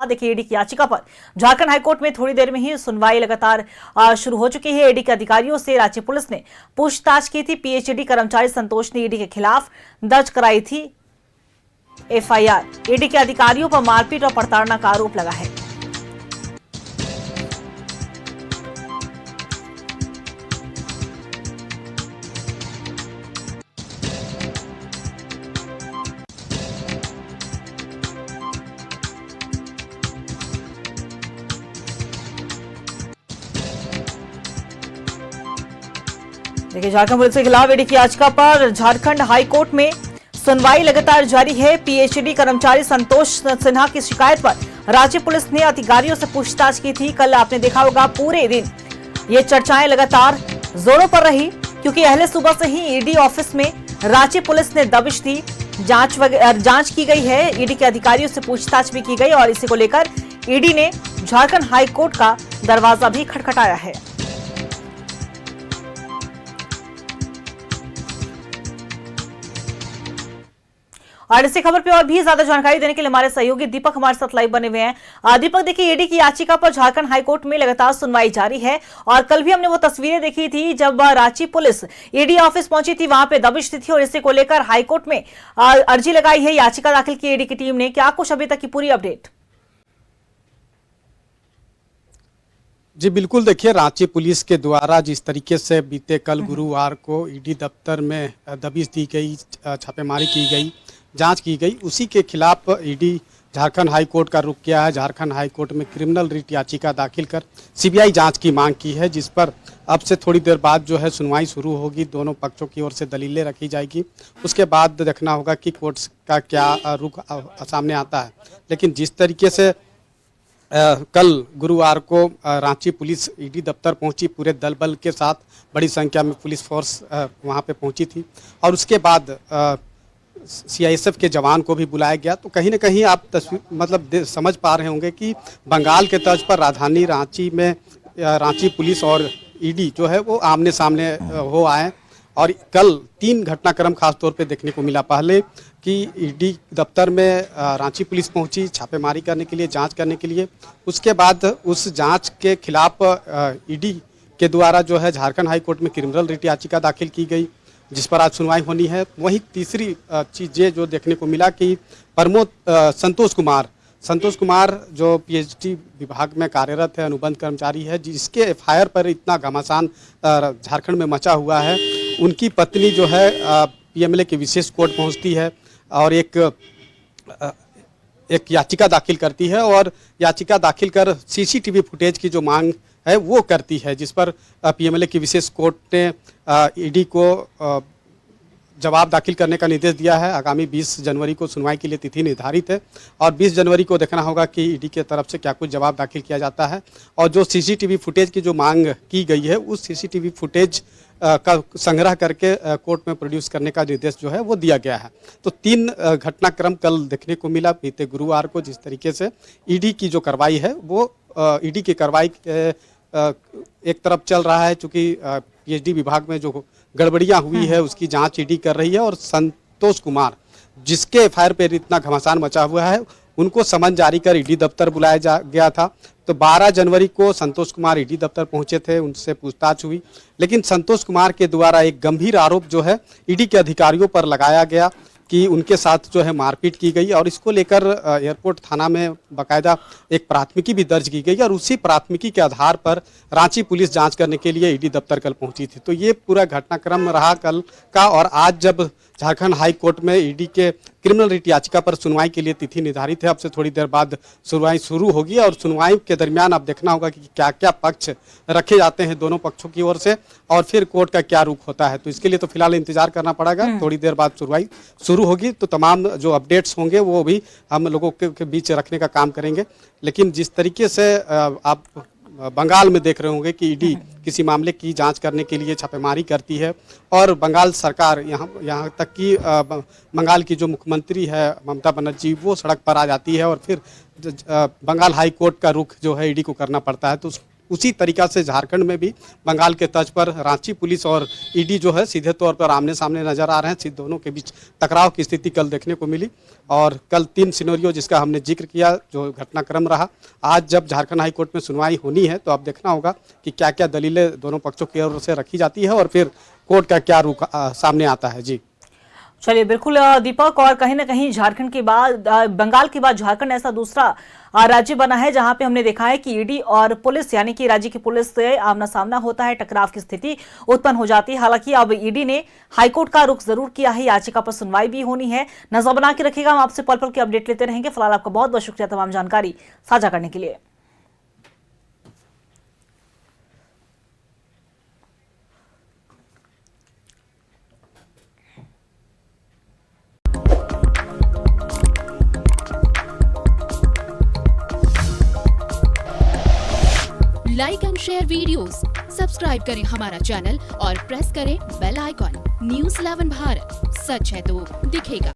देखिए, ईडी की याचिका पर झारखंड हाईकोर्ट में थोड़ी देर में ही सुनवाई लगातार शुरू हो चुकी है। ईडी के अधिकारियों से रांची पुलिस ने पूछताछ की थी। पीएचडी कर्मचारी संतोष ने ईडी के खिलाफ दर्ज कराई थी एफआईआर। ईडी के अधिकारियों पर मारपीट और प्रताड़ना का आरोप लगा है। देखिए, झारखंड पुलिस के खिलाफ ईडी की याचिका पर झारखंड हाईकोर्ट में सुनवाई लगातार जारी है। पीएचडी कर्मचारी संतोष सिन्हा की शिकायत पर रांची पुलिस ने अधिकारियों से पूछताछ की थी। कल आपने देखा होगा पूरे दिन ये चर्चाएं लगातार जोरों पर रही, क्योंकि अहले सुबह से ही ईडी ऑफिस में रांची पुलिस ने दबिश दी। जांच की गई है, ईडी के अधिकारियों से पूछताछ भी की गई और इसी को लेकर ईडी ने झारखंड हाईकोर्ट का दरवाजा भी खटखटाया है। और इसी खबर पे और भी ज्यादा जानकारी देने के लिए हमारे सहयोगी दीपक हमारे साथ लाइव बने हुए हैं। दीपक, देखिए, ईडी की याचिका पर झारखंड हाईकोर्ट में लगातार सुनवाई जारी है और कल भी हमने वो तस्वीरें देखी थी जब रांची पुलिस ईडी ऑफिस पहुंची थी, वहां पे दबिश दी थी और इसी को लेकर हाईकोर्ट में अर्जी लगाई है, याचिका दाखिल की ईडी की टीम ने। क्या कुछ अभी तक की पूरी अपडेट? जी बिल्कुल, देखिए, रांची पुलिस के द्वारा जिस तरीके से बीते कल गुरुवार को ईडी दफ्तर में दबिश दी गई, छापेमारी की गई, जांच की गई, उसी के खिलाफ ईडी झारखंड हाई कोर्ट का रुख किया है। झारखंड हाई कोर्ट में क्रिमिनल रिट याचिका दाखिल कर सीबीआई जांच की मांग की है, जिस पर अब से थोड़ी देर बाद जो है सुनवाई शुरू होगी। दोनों पक्षों की ओर से दलीलें रखी जाएगी, उसके बाद देखना होगा कि कोर्ट का क्या रुख सामने आता है। लेकिन जिस तरीके से कल गुरुवार को रांची पुलिस ईडी दफ्तर पहुंची, पूरे दल बल के साथ बड़ी संख्या में पुलिस फोर्स वहां पे पहुंची थी और उसके बाद सीआईएसएफ के जवान को भी बुलाया गया। तो कहीं ना कहीं आप समझ पा रहे होंगे कि बंगाल के तर्ज पर राजधानी रांची में रांची पुलिस और ईडी जो है वो आमने सामने हो आए। और कल 3 घटनाक्रम खास तौर पे देखने को मिला। पहले कि ईडी दफ्तर में रांची पुलिस पहुंची छापेमारी करने के लिए, जांच करने के लिए। उसके बाद उस जांच के खिलाफ ईडी के द्वारा जो है झारखंड हाई कोर्ट में क्रिमिनल रिट याचिका दाखिल की गई, जिस पर आज सुनवाई होनी है। वहीं तीसरी चीज़ ये जो देखने को मिला कि संतोष कुमार जो पीएचडी विभाग में कार्यरत है, अनुबंध कर्मचारी है, जिसके एफआईआर पर इतना घमासान झारखंड में मचा हुआ है, उनकी पत्नी जो है पीएमएलए की विशेष कोर्ट पहुंचती है और एक याचिका दाखिल करती है और याचिका दाखिल कर सीसीटीवी फुटेज की जो मांग है वो करती है, जिस पर पीएमएलए की विशेष कोर्ट ने ईडी को जवाब दाखिल करने का निर्देश दिया है। आगामी 20 जनवरी को सुनवाई के लिए तिथि निर्धारित है और 20 जनवरी को देखना होगा कि ईडी के तरफ से क्या कुछ जवाब दाखिल किया जाता है। और जो सीसीटीवी फुटेज की जो मांग की गई है, उस सीसीटीवी फुटेज का संग्रह करके कोर्ट में प्रोड्यूस करने का निर्देश जो है वो दिया गया है। तो 3 घटनाक्रम कल देखने को मिला बीते गुरुवार को। जिस तरीके से ईडी की जो कार्रवाई है वो ईडी की कार्रवाई एक तरफ चल रहा है, चूँकि पीएचडी विभाग में जो गड़बड़ियां हुई है उसकी जांच ईडी कर रही है। और संतोष कुमार जिसके एफआईआर पर इतना घमासान मचा हुआ है, उनको समन जारी कर ईडी दफ्तर बुलाया गया था। तो 12 जनवरी को संतोष कुमार ईडी दफ्तर पहुंचे थे, उनसे पूछताछ हुई। लेकिन संतोष कुमार के द्वारा एक गंभीर आरोप जो है ईडी के अधिकारियों पर लगाया गया कि उनके साथ जो है मारपीट की गई और इसको लेकर एयरपोर्ट थाना में बाकायदा एक प्राथमिकी भी दर्ज की गई और उसी प्राथमिकी के आधार पर रांची पुलिस जांच करने के लिए ईडी दफ्तर कल पहुंची थी। तो ये पूरा घटनाक्रम रहा कल का। और आज जब झारखंड हाई कोर्ट में ईडी के क्रिमिनल रिट याचिका पर सुनवाई के लिए तिथि निर्धारित है, अब से थोड़ी देर बाद सुनवाई शुरू होगी और सुनवाई के दरमियान अब देखना होगा कि क्या क्या पक्ष रखे जाते हैं दोनों पक्षों की ओर से और फिर कोर्ट का क्या रुख होता है। तो इसके लिए तो फिलहाल इंतजार करना पड़ेगा। थोड़ी देर बाद सुनवाई शुरू होगी तो तमाम जो अपडेट्स होंगे वो भी हम लोगों के बीच रखने का काम करेंगे। लेकिन जिस तरीके से आप बंगाल में देख रहे होंगे कि ईडी किसी मामले की जांच करने के लिए छापेमारी करती है और बंगाल सरकार यहाँ तक कि बंगाल की जो मुख्यमंत्री है ममता बनर्जी, वो सड़क पर आ जाती है और फिर बंगाल हाई कोर्ट का रुख जो है ईडी को करना पड़ता है। तो उसी तरीका से झारखंड में भी बंगाल के तर्ज पर रांची पुलिस और ईडी जो है सीधे तौर पर आमने सामने नजर आ रहे हैं। दोनों के बीच टकराव की स्थिति कल देखने को मिली और कल 3 सिनेरियो जिसका हमने जिक्र किया जो घटनाक्रम रहा। आज जब झारखंड हाई कोर्ट में सुनवाई होनी है तो अब देखना होगा कि क्या क्या दलीलें दोनों पक्षों की ओर से रखी जाती है और फिर कोर्ट का क्या रुख सामने आता है। जी चलिए बिल्कुल दीपक, और कहीं ना कहीं झारखंड के बाद बंगाल के बाद झारखंड ऐसा दूसरा राज्य बना है जहां पे हमने देखा है कि ईडी और पुलिस यानी कि राज्य की पुलिस से आमना सामना होता है, टकराव की स्थिति उत्पन्न हो जाती है। हालांकि अब ईडी ने हाईकोर्ट का रुख जरूर किया है, याचिका पर सुनवाई भी होनी है। नजर बना के रखिएगा, हम आपसे पल पल की अपडेट लेते रहेंगे। फिलहाल आपका बहुत बहुत शुक्रिया तमाम जानकारी साझा करने के लिए। Like and share videos, subscribe करें हमारा चैनल और प्रेस करें बेल आइकॉन। न्यूज़ 11 भारत, सच है तो दिखेगा।